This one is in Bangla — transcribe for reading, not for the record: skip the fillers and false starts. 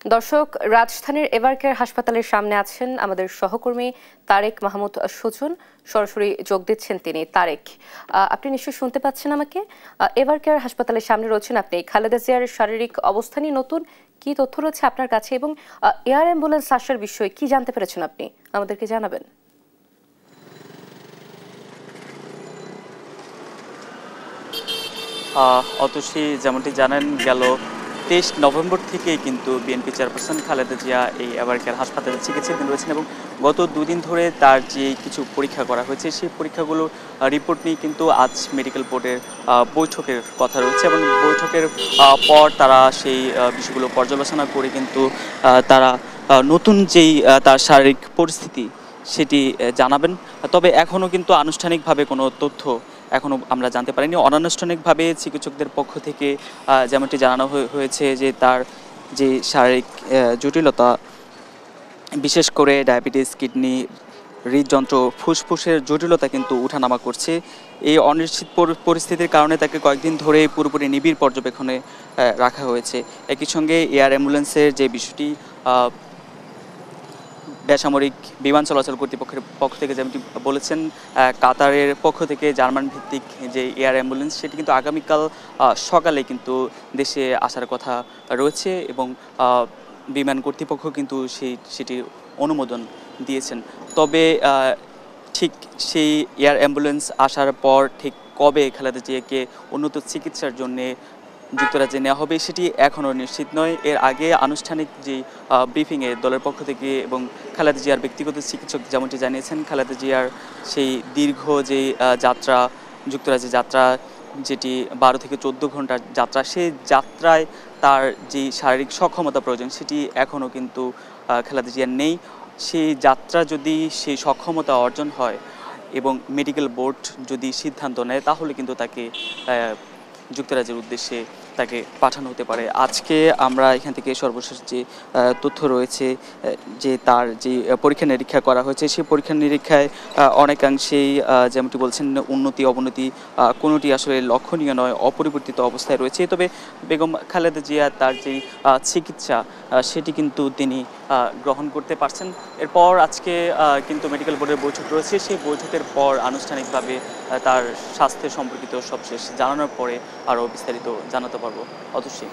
দর্শক, রাজধানীর এভারকেয়ার হাসপাতালের সামনে আছেন আমাদের সহকর্মী তারেক মাহমুদ সুজন। সরাসরি যোগ দিচ্ছেন তিনি। তারেক, আপনি নিশ্চয়ই শুনতে পাচ্ছেন আমাকে? এভারকেয়ার হাসপাতালের সামনে রয়েছেন আপনি। খালেদা জিয়ার শারীরিক অবস্থা নিয়ে নতুন কি তথ্য রয়েছে আপনার কাছে, এবং এয়ার অ্যাম্বুলেন্স আসার বিষয়ে কি জানতে পেরেছেন আপনি আমাদেরকে জানাবেন। অতসী, যেমনটি জানেন, গেল 23 নভেম্বর থেকে কিন্তু বিএনপি চেয়ারপারসন খালেদা জিয়া এই এভারকেয়ার হাসপাতালে চিকিৎসাধীন রয়েছেন এবং গত দুদিন ধরে তার যে কিছু পরীক্ষা করা হয়েছে সেই পরীক্ষাগুলো রিপোর্ট নিয়ে কিন্তু আজ মেডিকেল বোর্ডের বৈঠকের কথা রয়েছে এবং বৈঠকের পর তারা সেই বিষয়গুলো পর্যালোচনা করে কিন্তু তারা নতুন যেই তার শারীরিক পরিস্থিতি সেটি জানাবেন। তবে এখনও কিন্তু আনুষ্ঠানিকভাবে কোনো তথ্য এখনও আমরা জানতে পারিনি। অনানুষ্ঠানিকভাবে চিকিৎসকদের পক্ষ থেকে যেমনটি জানানো হয়েছে যে তার যে শারীরিক জটিলতা, বিশেষ করে ডায়াবেটিস, কিডনি, হৃদযন্ত্র, ফুসফুসের জটিলতা কিন্তু উঠানামা করছে। এই অনিশ্চিত পরিস্থিতির কারণে তাকে কয়েকদিন ধরে পুরোপুরি নিবিড় পর্যবেক্ষণে রাখা হয়েছে। একই সঙ্গে এয়ার অ্যাম্বুলেন্সের যে বিষয়টি বেসামরিক বিমান চলাচল কর্তৃপক্ষের পক্ষ থেকে যেমনটি বলেছেন, কাতারের পক্ষ থেকে জার্মান ভিত্তিক যে এয়ার অ্যাম্বুলেন্স সেটি কিন্তু আগামীকাল সকালে কিন্তু দেশে আসার কথা রয়েছে এবং বিমান কর্তৃপক্ষ কিন্তু সেটি অনুমোদন দিয়েছেন। তবে ঠিক সেই এয়ার অ্যাম্বুলেন্স আসার পর ঠিক কবে খালেদা জিয়াকে উন্নত চিকিৎসার জন্যে যুক্তরাজ্যে নেওয়া হবে সেটি এখনও নিশ্চিত নয়। এর আগে আনুষ্ঠানিক যে ব্রিফিংয়ে দলের পক্ষ থেকে এবং খালেদা জিয়ার ব্যক্তিগত চিকিৎসক যেমনটি জানিয়েছেন, খালেদা জিয়ার সেই দীর্ঘ যে যাত্রা, যুক্তরাজ্যে যাত্রা, যেটি 12 থেকে 14 ঘন্টার যাত্রা, সেই যাত্রায় তার যে শারীরিক সক্ষমতা প্রয়োজন সেটি এখনও কিন্তু খালেদা জিয়ার নেই। সেই যাত্রা যদি সেই সক্ষমতা অর্জন হয় এবং মেডিকেল বোর্ড যদি সিদ্ধান্ত নেয় তাহলে কিন্তু তাকে যুক্তরাজ্যের উদ্দেশ্যে তাকে পাঠানো হতে পারে। আজকে আমরা এখান থেকে সর্বশেষ যে তথ্য রয়েছে যে তার যে পরীক্ষা নিরীক্ষা করা হয়েছে সেই পরীক্ষা নিরীক্ষায় অনেকাংশেই যেমনটি বলছেন উন্নতি অবনতি কোনোটি আসলে লক্ষণীয় নয়, অপরিবর্তিত অবস্থায় রয়েছে। তবে বেগম খালেদা জিয়া তার যেই চিকিৎসা সেটি কিন্তু তিনি গ্রহণ করতে পারছেন। এরপর আজকে কিন্তু মেডিকেল বোর্ডের বৈঠক রয়েছে, সেই বৈঠকের পর আনুষ্ঠানিকভাবে তার স্বাস্থ্য সম্পর্কিত সবশেষ জানানোর পরে আরও বিস্তারিত জানাতে পারবো। অতসী।